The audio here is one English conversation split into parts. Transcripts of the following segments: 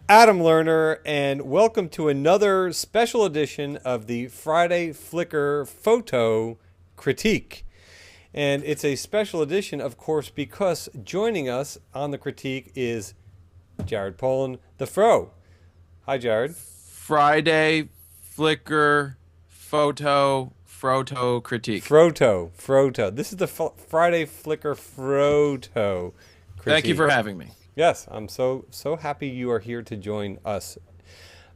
Adam Lerner, and welcome to another special edition of the Friday Flickr Photo Critique. And it's a special edition, of course, because joining us on the critique is Jared Poland, the Fro. Hi, Jared. Friday Flickr Photo Critique. Froto. This is the Friday Flickr Photo Critique. Thank you for having me. Yes, I'm so happy you are here to join us.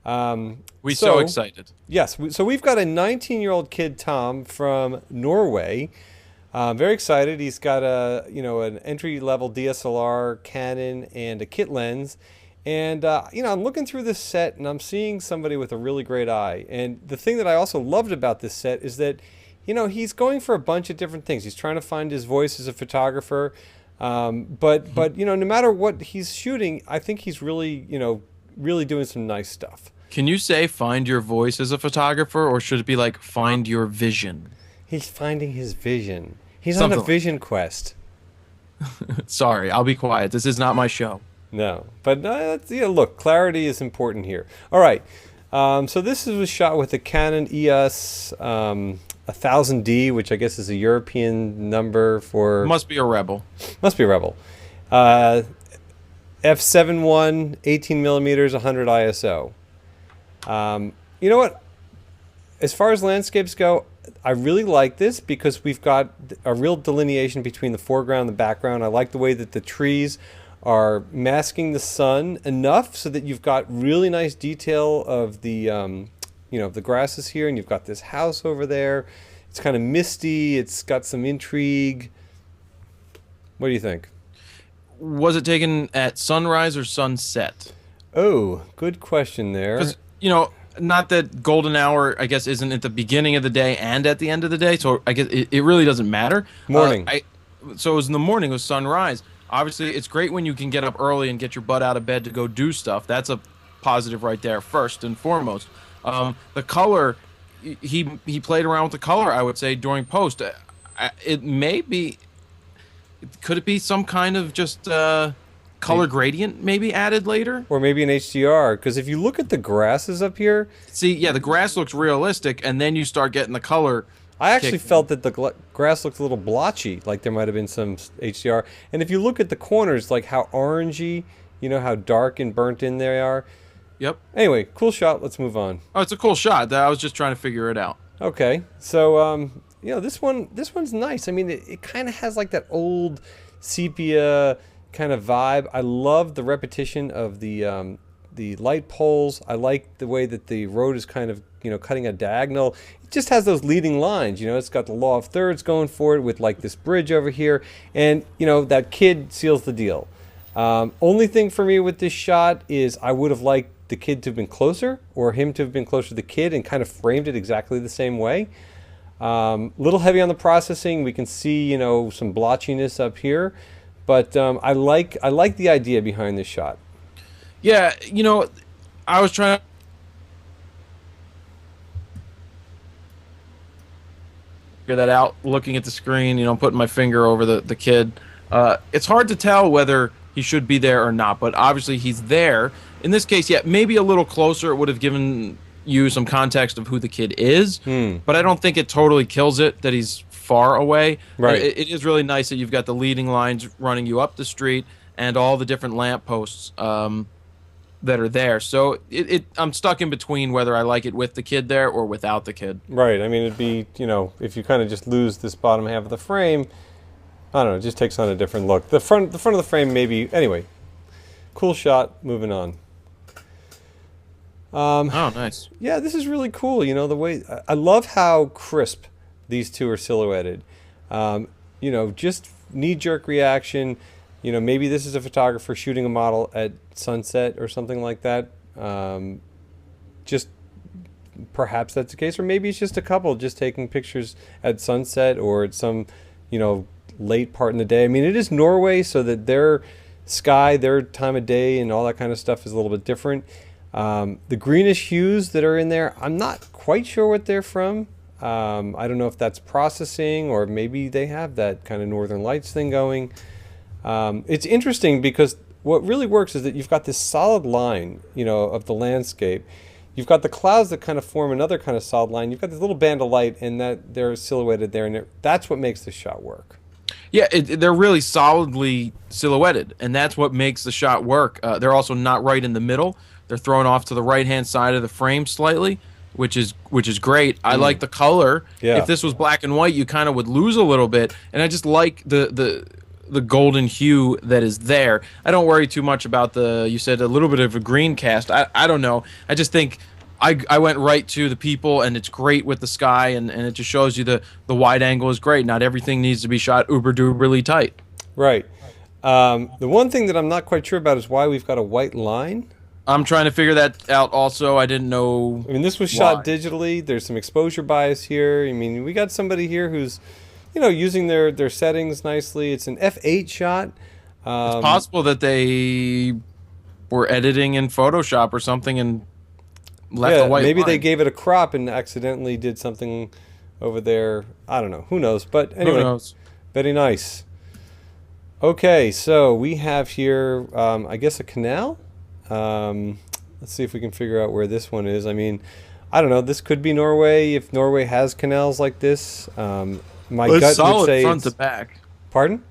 We're so excited. Yes, so we've got a 19-year-old kid, Tom, from Norway. Very excited. He's got an entry-level DSLR, Canon, and a kit lens. And I'm looking through this set and I'm seeing somebody with a really great eye. And the thing that I also loved about this set is that, he's going for a bunch of different things. He's trying to find his voice as a photographer. But no matter what he's shooting, I think he's really doing some nice stuff. Can you say find your voice as a photographer, or should it be like find your vision? He's finding his vision. He's Something on a vision quest. Sorry, I'll be quiet. This is not my show. No, but look, clarity is important here. All right, so this was shot with the Canon EOS 1000D, which I guess is a European number for... Must be a Rebel. Must be a Rebel. F7.1, 18 millimeters, 100 ISO. You know what? As far as landscapes go, I really like this because we've got a real delineation between the foreground and the background. I like the way that the trees are masking the sun enough so that you've got really nice detail of the the grasses here, and you've got this house over there. It's kind of misty. It's got some intrigue. What do you think? Was it taken at sunrise or sunset? Oh, good question there. Because, not that golden hour, I guess, isn't at the beginning of the day and at the end of the day, so I guess it really doesn't matter. Morning. So it was in the morning, it was sunrise. Obviously, it's great when you can get up early and get your butt out of bed to go do stuff. That's a positive right there, first and foremost. The color, he played around with the color, I would say, during post. It may be, could it be some kind of just color gradient maybe added later? Or maybe an HDR, because if you look at the grasses up here... See, yeah, the grass looks realistic, and then you start getting the color... I actually felt that the grass looked a little blotchy, like there might have been some HDR. And if you look at the corners, like how orangey, how dark and burnt in they are. Yep. Anyway, cool shot. Let's move on. Oh, it's a cool shot. I was just trying to figure it out. Okay. So, this one's nice. I mean, it kind of has like that old sepia kind of vibe. I love the repetition of the light poles. I like the way that the road is kind of, cutting a diagonal. It just has those leading lines. It's got the law of thirds going for it with like this bridge over here. And, that kid seals the deal. Only thing for me with this shot is I would have liked the kid to have been closer, or him to have been closer to the kid and kind of framed it exactly the same way. Little heavy on the processing. We can see, some blotchiness up here. But I like the idea behind this shot. Yeah, I was trying to figure that out, looking at the screen, putting my finger over the kid. It's hard to tell whether he should be there or not, but obviously he's there. In this case, yeah, maybe a little closer. It would have given you some context of who the kid is, but I don't think it totally kills it that he's far away. Right. It is really nice that you've got the leading lines running you up the street and all the different lampposts that are there. So I'm stuck in between whether I like it with the kid there or without the kid. Right. I mean, it'd be, if you kind of just lose this bottom half of the frame, I don't know, it just takes on a different look. The front of the frame maybe, anyway, cool shot, moving on. Oh, nice. Yeah, this is really cool. The way, I love how crisp these two are silhouetted. Just knee-jerk reaction. Maybe this is a photographer shooting a model at sunset or something like that. Just perhaps that's the case, or maybe it's just a couple just taking pictures at sunset or at some, late part in the day. I mean, it is Norway, so that their sky, their time of day, and all that kind of stuff is a little bit different. The greenish hues that are in there, I'm not quite sure what they're from. I don't know if that's processing, or maybe they have that kind of Northern Lights thing going. It's interesting because what really works is that you've got this solid line, you know, of the landscape. You've got the clouds that kind of form another kind of solid line. You've got this little band of light, and that they're silhouetted there, and that's what makes the shot work. Yeah, they're really solidly silhouetted, and that's what makes the shot work. They're also not right in the middle. They're thrown off to the right-hand side of the frame slightly, which is great. I like the color. Yeah. If this was black and white, you kind of would lose a little bit, and I just like the golden hue that is there. I don't worry too much about you said a little bit of a green cast. I don't know. I just think I went right to the people, and it's great with the sky, and it just shows you the wide angle is great. Not everything needs to be shot uber-duberly tight. Right. The one thing that I'm not quite sure about is why we've got a white line. I'm trying to figure that out also. I didn't know. I mean, this was shot digitally. There's some exposure bias here. I mean, we got somebody here who's, you know, using their settings nicely. It's an f8 shot. It's possible that they were editing in Photoshop or something and left a white maybe line. they gave it a crop and accidentally did something over there. I don't know. Who knows? But anyway, Who knows? Very nice. Okay, so we have here, I guess, a canal. Let's see if we can figure out where this one is. I mean, I don't know. This could be Norway if Norway has canals like this. My gut would say front to back. Pardon?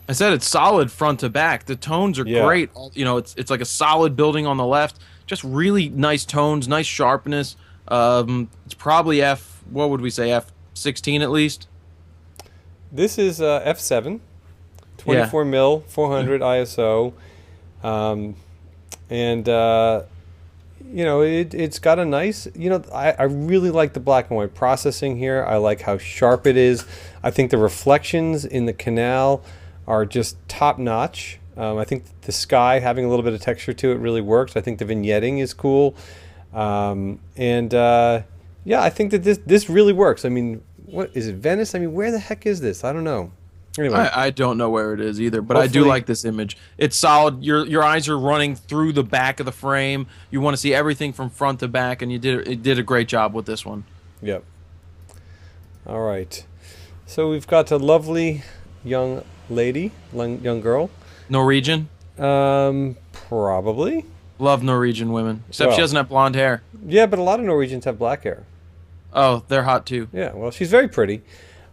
I said it's solid front to back. The tones are great. You know, it's like a solid building on the left. Just really nice tones, nice sharpness. It's probably what would we say, f16 at least? This is f7, 24 mil, 400 ISO. And you know, it's got a nice, you know, I really like the black and white processing here. I like how sharp it is. I think the reflections in the canal are just top notch. I think the sky having a little bit of texture to it really works. I think the vignetting is cool. Yeah, I think that this really works. I mean, what is it, Venice? I mean, where the heck is this? I don't know. Anyway. I don't know where it is either, but hopefully, I do like this image. It's solid. Your eyes are running through the back of the frame. You want to see everything from front to back, and you did a great job with this one. Yep. All right. So we've got a lovely young lady, young girl. Norwegian? Probably. Love Norwegian women, except she doesn't have blonde hair. Yeah, but a lot of Norwegians have black hair. Oh, they're hot too. Yeah, well, she's very pretty.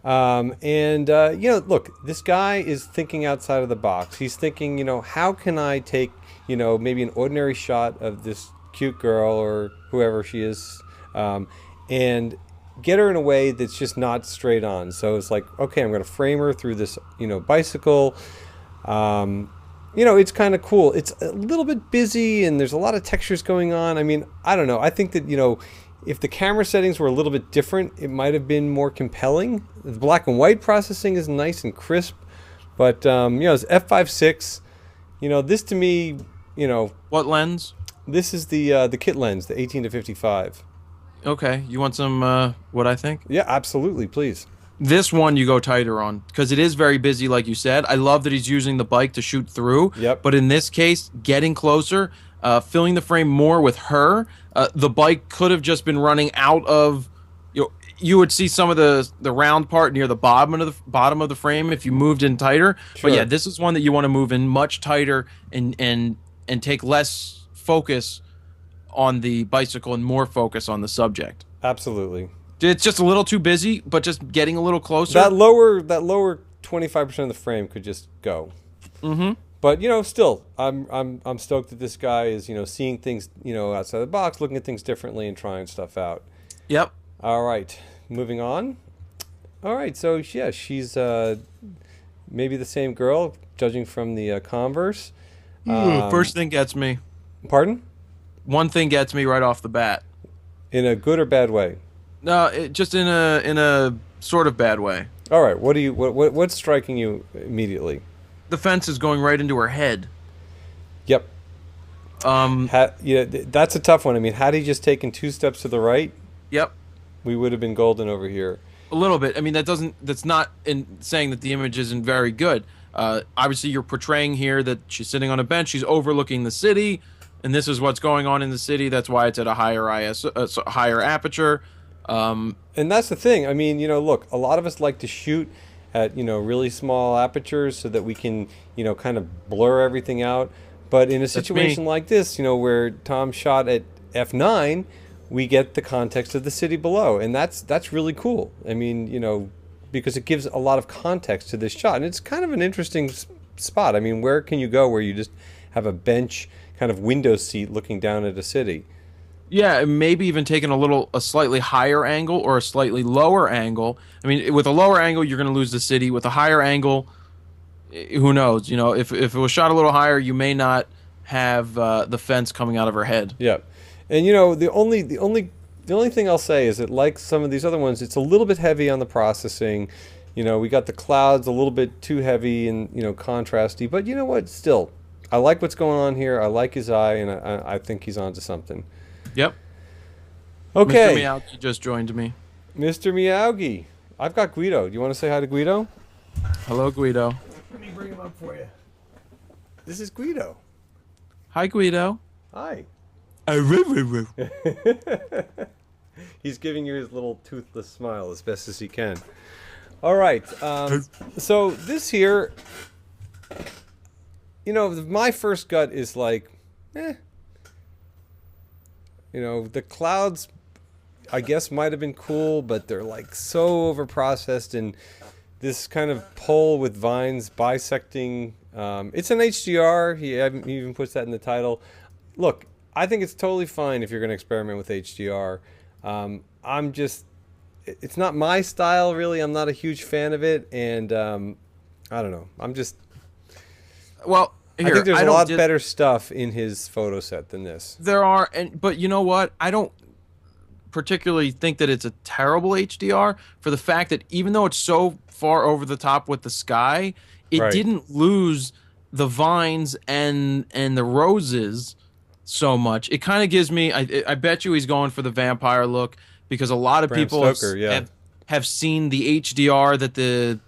You know, look, this guy is thinking outside of the box. He's thinking, you know, how can I take, you know, maybe an ordinary shot of this cute girl or whoever she is, and get her in a way that's just not straight on. So it's like, okay, I'm going to frame her through this, you know, bicycle. You know, it's kind of cool. It's a little bit busy and there's a lot of textures going on. I mean, I don't know. I think that, you know, if the camera settings were a little bit different, it might have been more compelling. The black and white processing is nice and crisp, but you know, it's f5.6. You know, this to me, you know, what lens? This is the kit lens, the 18 to 55. Okay, you want some what I think? Yeah, absolutely, please. This one you go tighter on because it is very busy, like you said. I love that he's using the bike to shoot through. Yep. But in this case, getting closer, filling the frame more with her. The bike could have just been running out of. You would see some of the round part near the bottom of the frame if you moved in tighter. Sure. But yeah, this is one that you want to move in much tighter and take less focus on the bicycle and more focus on the subject. Absolutely. It's just a little too busy, but just getting a little closer. That lower 25% of the frame could just go. Mm-hmm. But you know, still, I'm stoked that this guy is, you know, seeing things, you know, outside the box, looking at things differently, and trying stuff out. Yep. All right, moving on. All right, so yeah, she's maybe the same girl, judging from the Converse. First thing gets me. Pardon? One thing gets me right off the bat. In a good or bad way? No, just in a sort of bad way. All right, what's striking you immediately? The fence is going right into her head. Yep. Yeah, that's a tough one. I mean, had he just taken 2 steps to the right, yep, we would have been golden over here. A little bit. I mean, that's not in saying that the image isn't very good. Obviously, you're portraying here that she's sitting on a bench, she's overlooking the city, and this is what's going on in the city. That's why it's at a higher aperture. And that's the thing. I mean, you know, look, a lot of us like to shoot at, you know, really small apertures so that we can, you know, kind of blur everything out. But in a situation like this, you know, where Tom shot at f9, we get the context of the city below, and that's really cool. I mean, you know, because it gives a lot of context to this shot, and it's kind of an interesting spot. I mean, where can you go where you just have a bench, kind of window seat looking down at a city? Yeah, maybe even taking a slightly higher angle or a slightly lower angle. I mean, with a lower angle, you're going to lose the city. With a higher angle, who knows? You know, if it was shot a little higher, you may not have the fence coming out of her head. Yeah, and you know, the only thing I'll say is that, like some of these other ones, it's a little bit heavy on the processing. You know, we got the clouds a little bit too heavy and, you know, contrasty. But you know what? Still, I like what's going on here. I like his eye, and I think he's onto something. Yep. Okay. Mr. Miyagi just joined me. Mr. Miyagi. I've got Guido. Do you want to say hi to Guido? Hello, Guido. Let me bring him up for you. This is Guido. Hi, Guido. Hi. He's giving you his little toothless smile as best as he can. All right. So this here, you know, my first gut is like, you know, the clouds, I guess, might have been cool, but they're like so over-processed, and this kind of pole with vines bisecting. It's an HDR. He even puts that in the title. Look, I think it's totally fine if you're going to experiment with HDR. I'm just, it's not my style, really. I'm not a huge fan of it, and I don't know. I'm just... Well... Here, I think there's a lot better stuff in his photo set than this. There are, but you know what? I don't particularly think that it's a terrible HDR for the fact that even though it's so far over the top with the sky, it didn't lose the vines and the roses so much. It kind of gives me, I bet you he's going for the vampire look, because a lot of Bram people Stoker, have seen the HDR that the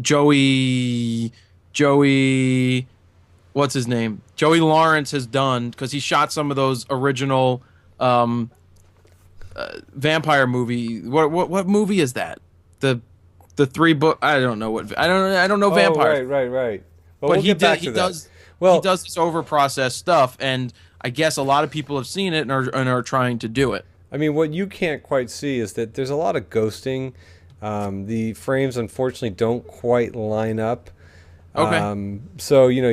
Joey what's his name? Joey Lawrence has done, because he shot some of those original vampire movie. What movie is that? The three book. I don't know what. I don't know vampires. Right. Well, but we'll get back to that. He does this over processed stuff, and I guess a lot of people have seen it and are trying to do it. I mean, what you can't quite see is that there's a lot of ghosting. The frames, unfortunately, don't quite line up. Okay. So, you know,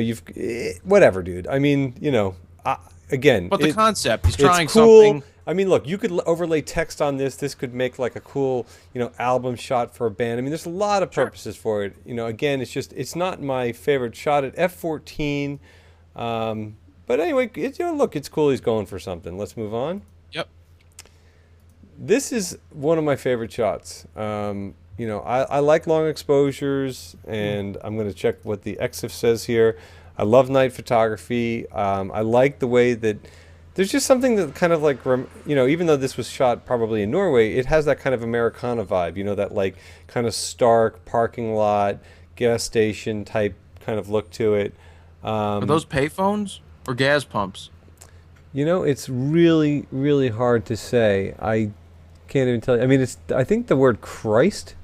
whatever, dude. I mean, you know, again. But the concept, he's trying cool. something. I mean, look, you could overlay text on this. This could make like a cool, you know, album shot for a band. I mean, there's a lot of purposes for it. You know, again, it's not my favorite shot at f14. But anyway, you know, look, it's cool. He's going for something. Let's move on. Yep. This is one of my favorite shots. You know, I like long exposures, and I'm going to check what the EXIF says here. I love night photography. I like the way that there's just something that kind of like, you know, even though this was shot probably in Norway, it has that kind of Americana vibe, you know, that like kind of stark parking lot, gas station type kind of look to it. Are those payphones or gas pumps? You know, it's really, really hard to say. I can't even tell you. I mean, I think the word Christ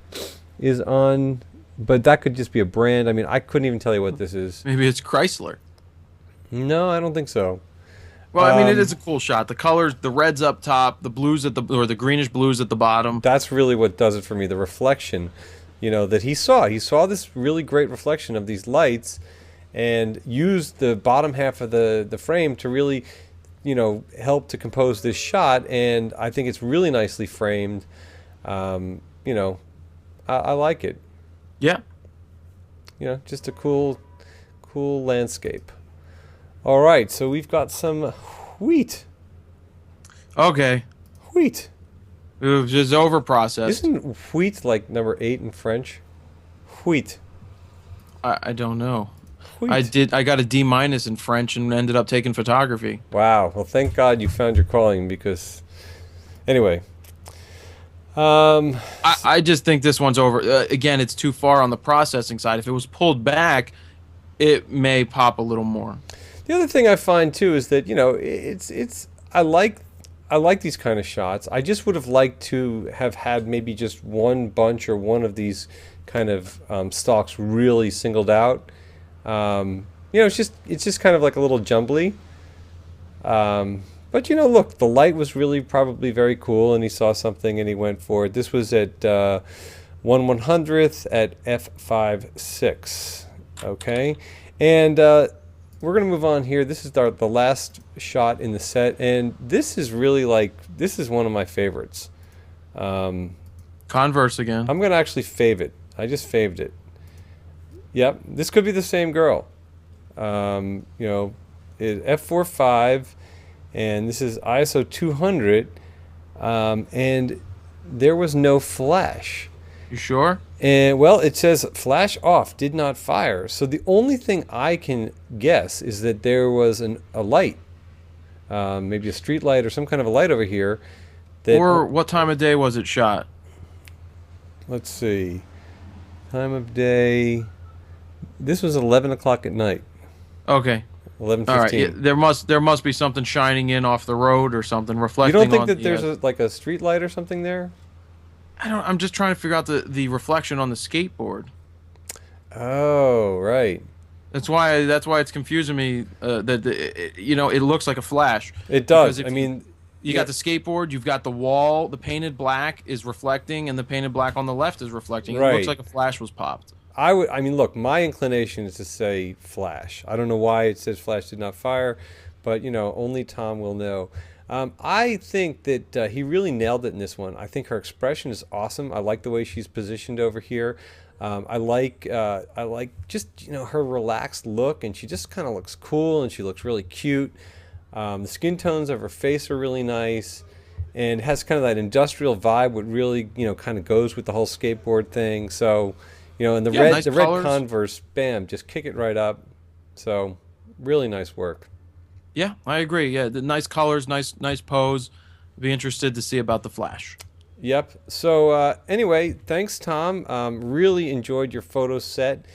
is on, but that could just be a brand. I mean, I couldn't even tell you what this is. Maybe it's Chrysler. No, I don't think so. Well, I mean, it is a cool shot. The colors, the reds up top, the blues or the greenish blues at the bottom. That's really what does it for me. The reflection, you know, that he saw. He saw this really great reflection of these lights, and used the bottom half of the frame to really, you know, help to compose this shot. And I think it's really nicely framed. You know, I like it. Yeah. You know, just a cool landscape. All right, so we've got some wheat. Okay. Wheat. It was just over processed. Isn't wheat like number 8 in French? Wheat. I don't know. Wheat. I got a D- in French and ended up taking photography. Wow. Well, thank God you found your calling, because anyway. I just think this one's over. Again, it's too far on the processing side. If it was pulled back, it may pop a little more. The other thing I find too is that, you know, I like these kind of shots. I just would have liked to have had maybe just one bunch or one of these kind of stalks really singled out. you know, it's just kind of like a little jumbly. But you know, look, the light was really probably very cool, and he saw something and he went for it. This was at 1/100th at f5.6. Okay, and we're gonna move on here. This is the last shot in the set, and this is really like, this is one of my favorites. Converse again. I'm gonna actually fave it. I just faved it. Yep, this could be the same girl. You know, f4.5, and this is ISO 200, and there was no flash. You sure? And well, it says flash off, did not fire. So the only thing I can guess is that there was a light, maybe a street light or some kind of a light over here. That, or what time of day was it shot? Let's see, time of day. This was 11 o'clock at night. Okay. 11:15. All right. Yeah, there must be something shining in off the road or something reflecting. You don't think on that there's like a street light or something there? I'm just trying to figure out the reflection on the skateboard. Oh, right. That's why it's confusing me. You know, it looks like a flash. It does. I mean, you got the skateboard, you've got the wall, the painted black is reflecting, and the painted black on the left is reflecting. Right. It looks like a flash was popped. I mean, look, my inclination is to say flash. I don't know why it says flash did not fire, but you know, only Tom will know. I think that he really nailed it in this one. I think her expression is awesome. I like the way she's positioned over here. I like just, you know, her relaxed look, and she just kind of looks cool, and she looks really cute. The skin tones of her face are really nice, and it has kind of that industrial vibe, what really, you know, kind of goes with the whole skateboard thing. So, you know, and the red Converse, bam, just kick it right up. So, really nice work. Yeah, I agree. Yeah, the nice colors, nice pose. Be interested to see about the flash. Yep. So anyway, thanks, Tom. Really enjoyed your photo set,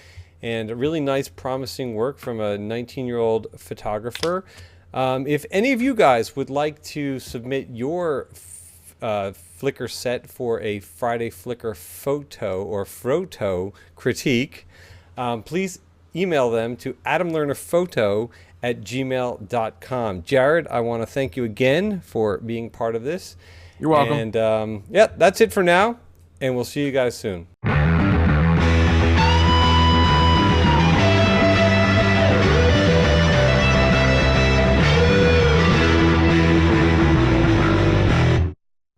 and really nice, promising work from a 19-year-old photographer. If any of you guys would like to submit your Flickr set for a Friday Flickr Photo or Photo Critique, please email them to adamlearnerphoto@gmail.com. Jared, I want to thank you again for being part of this. You're welcome. And yeah, that's it for now, and we'll see you guys soon.